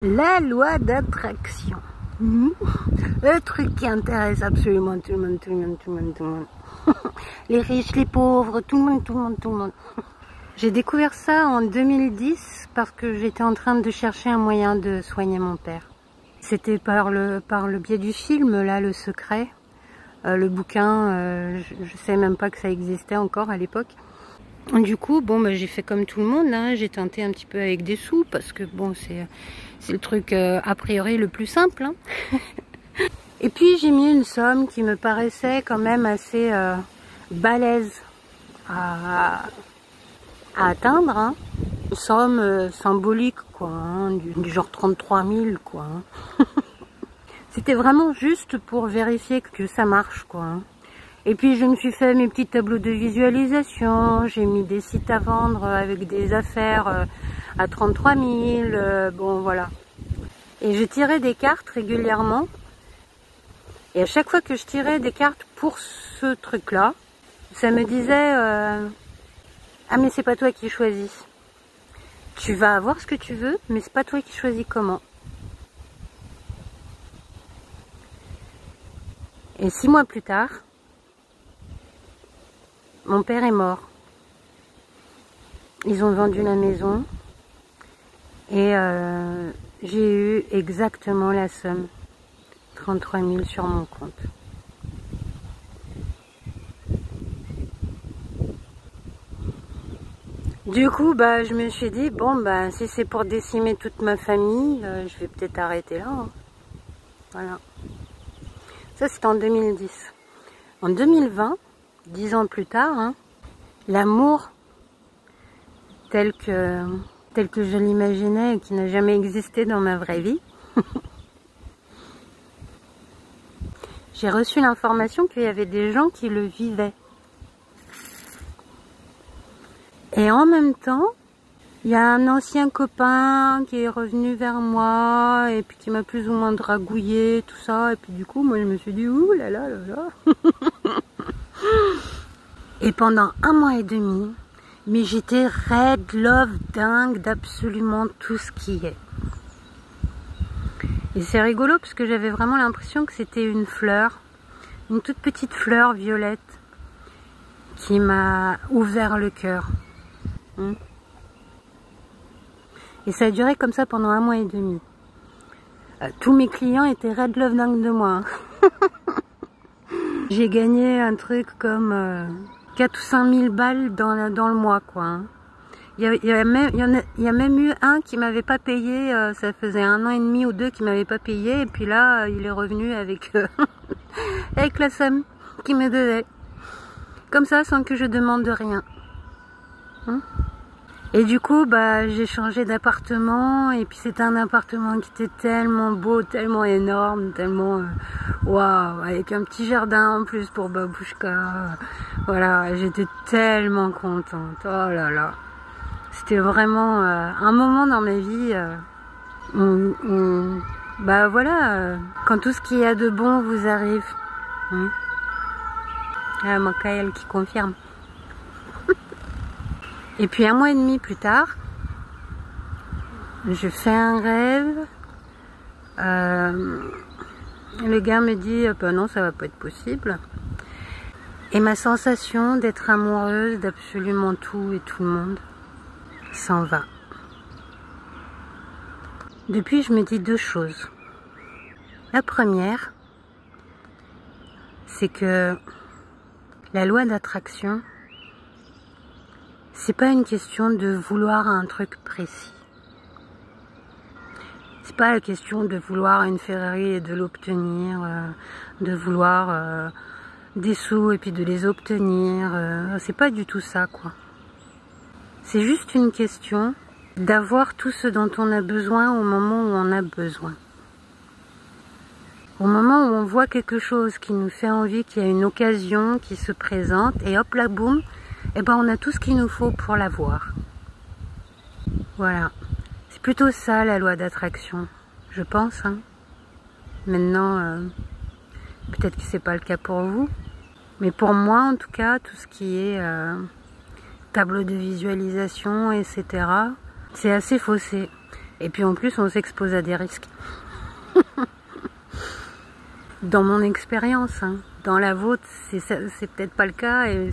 La loi d'attraction. Le truc qui intéresse absolument tout le monde, tout le monde, tout le monde, tout le monde. Les riches, les pauvres, tout le monde, tout le monde, tout le monde. J'ai découvert ça en 2010 parce que j'étais en train de chercher un moyen de soigner mon père. C'était par le biais du film, là, Le Secret. Le bouquin, je sais même pas que ça existait encore à l'époque. Du coup, bon, bah, j'ai fait comme tout le monde, hein. J'ai tenté un petit peu avec des sous parce que bon, c'est le truc a priori le plus simple. Hein. Et puis j'ai mis une somme qui me paraissait quand même assez balèze à atteindre. Hein. Une somme symbolique, quoi, hein, du genre 33 000, quoi. Hein. C'était vraiment juste pour vérifier que ça marche, quoi. Hein. Et puis je me suis fait mes petits tableaux de visualisation, j'ai mis des sites à vendre avec des affaires à 33 000, bon voilà. Et je tirais des cartes régulièrement. Et à chaque fois que je tirais des cartes pour ce truc-là, ça me disait ah mais c'est pas toi qui choisis. Tu vas avoir ce que tu veux, mais c'est pas toi qui choisis comment. Et 6 mois plus tard, mon père est mort. Ils ont vendu la maison et j'ai eu exactement la somme, 33 000 sur mon compte. Du coup, bah, je me suis dit, bon, bah, si c'est pour décimer toute ma famille, je vais peut-être arrêter là. Hein. Voilà. Ça, c'était en 2010. En 2020, 10 ans plus tard, hein, l'amour tel que je l'imaginais et qui n'a jamais existé dans ma vraie vie, j'ai reçu l'information qu'il y avait des gens qui le vivaient. Et en même temps, il y a un ancien copain qui est revenu vers moi et puis qui m'a plus ou moins dragouillé, tout ça. Et puis du coup, moi je me suis dit, ouh là là là là. Et pendant 1 mois et demi, mais j'étais red love dingue d'absolument tout ce qui est. Et c'est rigolo parce que j'avais vraiment l'impression que c'était une fleur, une toute petite fleur violette qui m'a ouvert le cœur. Et ça a duré comme ça pendant 1 mois et demi. Tous mes clients étaient red love dingue de moi. J'ai gagné un truc comme 4 ou 5 000 balles dans le mois, quoi. Hein. Il y a même eu un qui m'avait pas payé, ça faisait 1 an et demi ou 2 qui m'avait pas payé, et puis là, il est revenu avec, avec la somme qu'il me devait. Comme ça, sans que je demande rien. Hein? Et du coup, bah, j'ai changé d'appartement, et puis c'était un appartement qui était tellement beau, tellement énorme, tellement waouh, avec un petit jardin en plus pour Babouchka. Voilà, j'étais tellement contente. Oh là là. C'était vraiment un moment dans ma vie où bah voilà, quand tout ce qu'il y a de bon vous arrive. Ah, Makaël qui confirme. Et puis 1 mois et demi plus tard, je fais un rêve. Le gars me dit bah non, ça va pas être possible. Et ma sensation d'être amoureuse d'absolument tout et tout le monde s'en va. Depuis, je me dis 2 choses. La première, c'est que la loi d'attraction, c'est pas une question de vouloir un truc précis. C'est pas la question de vouloir une Ferrari et de l'obtenir, de vouloir des sous et puis de les obtenir. C'est pas du tout ça, quoi. C'est juste une question d'avoir tout ce dont on a besoin au moment où on a besoin. Au moment où on voit quelque chose qui nous fait envie, qu'il y a une occasion qui se présente, et hop là, boum, et ben on a tout ce qu'il nous faut pour l'avoir. Voilà. C'est plutôt ça la loi d'attraction, je pense. Hein. Maintenant, peut-être que c'est pas le cas pour vous, mais pour moi en tout cas, tout ce qui est tableau de visualisation, etc., c'est assez faussé. Et puis en plus, on s'expose à des risques. Dans mon expérience, hein. Dans la vôtre, c'est peut-être pas le cas, et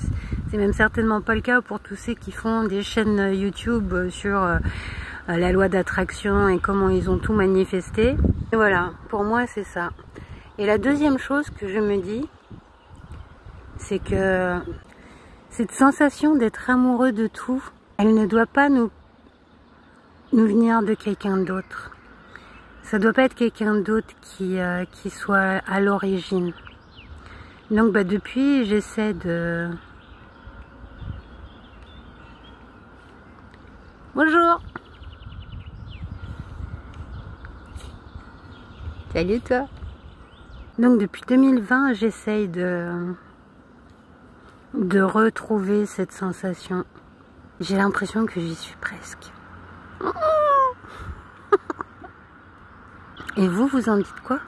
c'est même certainement pas le cas pour tous ceux qui font des chaînes YouTube sur la loi d'attraction et comment ils ont tout manifesté. Et voilà, pour moi c'est ça. Et la deuxième chose que je me dis, c'est que cette sensation d'être amoureux de tout, elle ne doit pas nous venir de quelqu'un d'autre. Ça doit pas être quelqu'un d'autre qui soit à l'origine. Donc bah, depuis, j'essaie de... Bonjour. Salut toi. Donc depuis 2020, j'essaye de retrouver cette sensation. J'ai l'impression que j'y suis presque. Et vous en dites quoi ?